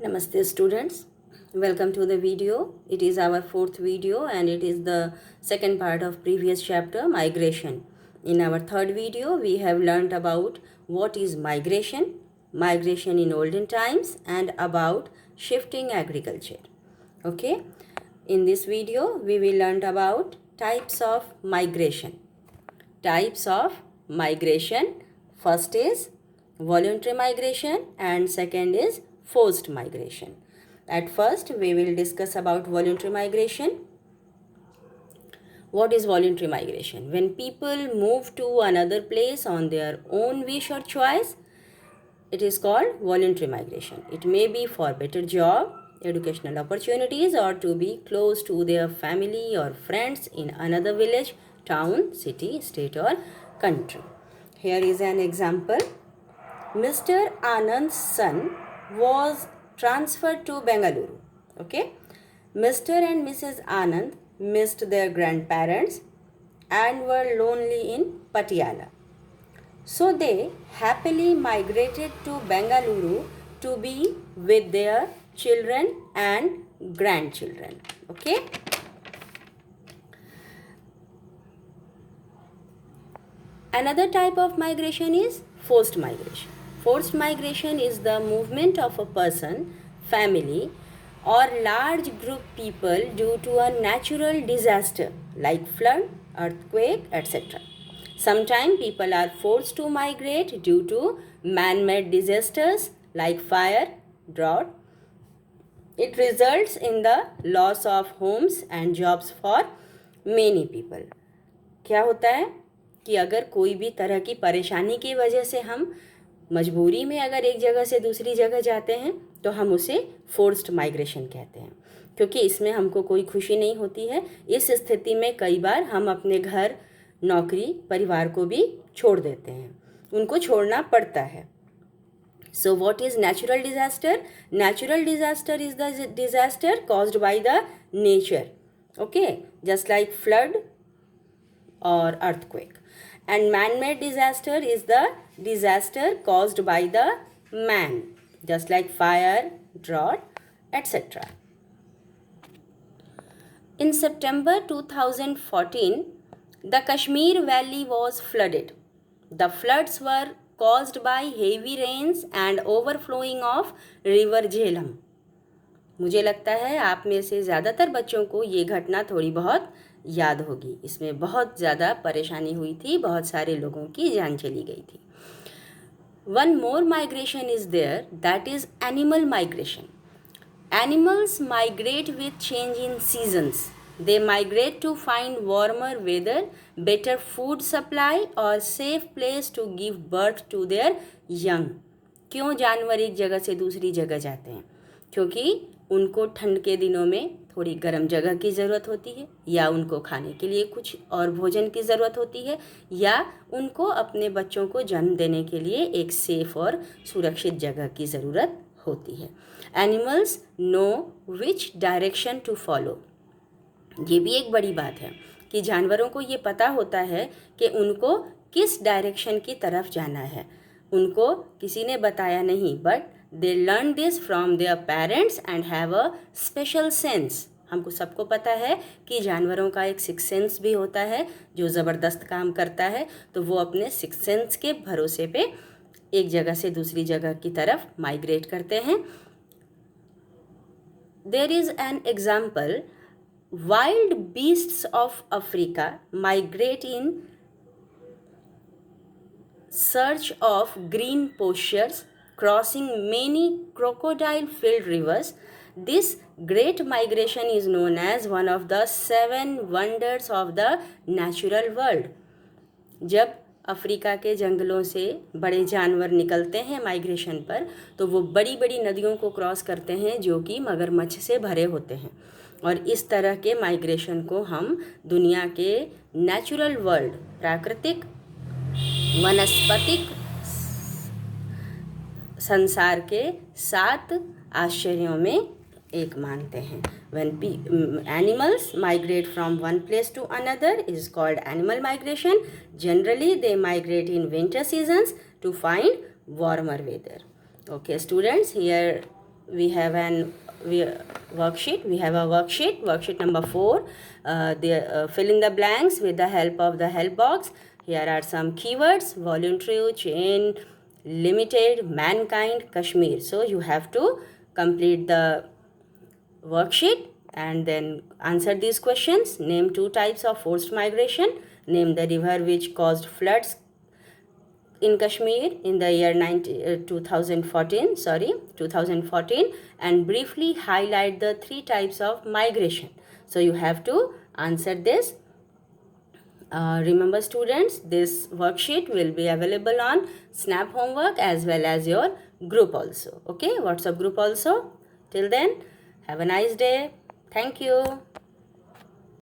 Namaste students, welcome to the video. It is our fourth video and it is the second part of previous chapter, migration. In our third video we have learnt about what is migration in olden times and about shifting agriculture. Okay, in this video we will learn about types of migration. First is voluntary migration and second is forced migration. At first, we will discuss about voluntary migration. What is voluntary migration? When people move to another place on their own wish or choice, it is called voluntary migration. It may be for better job, educational opportunities, or to be close to their family or friends in another village, town, city, state, or country. Here is an example. Mr. Anand's son was transferred to Bengaluru. Okay. Mr. and Mrs. Anand missed their grandparents and were lonely in Patiala. So they happily migrated to Bengaluru to be with their children and grandchildren. Okay. Another type of migration is forced migration. Forced migration is the movement of a person, family, or large group people due to a natural disaster like flood, earthquake, etc. Sometimes people are forced to migrate due to man-made disasters like fire, drought. It results in the loss of homes and jobs for many people. क्या होता है कि अगर कोई भी तरह की परेशानी की वजह से हम मजबूरी में अगर एक जगह से दूसरी जगह जाते हैं तो हम उसे फोर्स्ड माइग्रेशन कहते हैं, क्योंकि इसमें हमको कोई खुशी नहीं होती है. इस स्थिति में कई बार हम अपने घर, नौकरी, परिवार को भी छोड़ देते हैं, उनको छोड़ना पड़ता है. So what is natural disaster? Natural disaster is the disaster caused by the nature. Okay, just like flood or earthquake. And man-made disaster is the disaster caused by the man, just like fire, drought, etc. In September 2014, the Kashmir Valley was flooded. The floods were caused by heavy rains and overflowing of river Jhelum. मुझे लगता है आप में से ज़्यादातर बच्चों को ये घटना थोड़ी बहुत याद होगी. इसमें बहुत ज़्यादा परेशानी हुई थी, बहुत सारे लोगों की जान चली गई थी. One more migration is there, that is animal migration. Animals migrate with change in seasons. They migrate to find warmer weather, better food supply or safe place to give birth to their young. क्यों जानवर एक जगह से दूसरी जगह जाते हैं? क्योंकि उनको ठंड के दिनों में थोड़ी गर्म जगह की ज़रूरत होती है, या उनको खाने के लिए कुछ और भोजन की ज़रूरत होती है, या उनको अपने बच्चों को जन्म देने के लिए एक सेफ और सुरक्षित जगह की ज़रूरत होती है. Animals know which direction to follow. ये भी एक बड़ी बात है कि जानवरों को ये पता होता है कि उनको किस डायरेक्शन की तरफ जाना है. उनको किसी ने बताया नहीं, but they learn this from their parents and have a special sense. हमको सबको पता है कि जानवरों का एक सिक्स सेंस भी होता है जो ज़बरदस्त काम करता है, तो वो अपने सिक्स सेंस के भरोसे पे एक जगह से दूसरी जगह की तरफ माइग्रेट करते हैं. There is an example. Wild beasts of Africa migrate in search of green pastures, crossing many crocodile-filled rivers. This great migration is known as one of the 7 wonders of the natural world. जब Africa के जंगलों से बड़े जानवर निकलते हैं migration पर, तो वो बड़ी बड़ी नदियों को क्रॉस करते हैं जो कि मगरमच्छ से भरे होते हैं. और इस तरह के माइग्रेशन को हम दुनिया के नेचुरल वर्ल्ड, प्राकृतिक वनस्पतिक संसार के 7 आश्चर्यों में एक मानते हैं. When animals migrate from one place to another is called animal migration. Generally, they migrate in winter seasons to find warmer weather. Okay, students, here we have worksheet. We have a worksheet number 4. Fill in the blanks with the help of the help box. Here are some keywords: voluntary, chain, limited, mankind, Kashmir. So you have to complete the worksheet and then answer these questions. Name 2 types of forced migration. Name the river which caused floods in Kashmir in the year 2014, and briefly highlight the 3 types of migration. So you have to answer this. Remember students, this worksheet will be available on Snap Homework as well as your group also. Okay, WhatsApp group also. Till then, have a nice day. Thank you.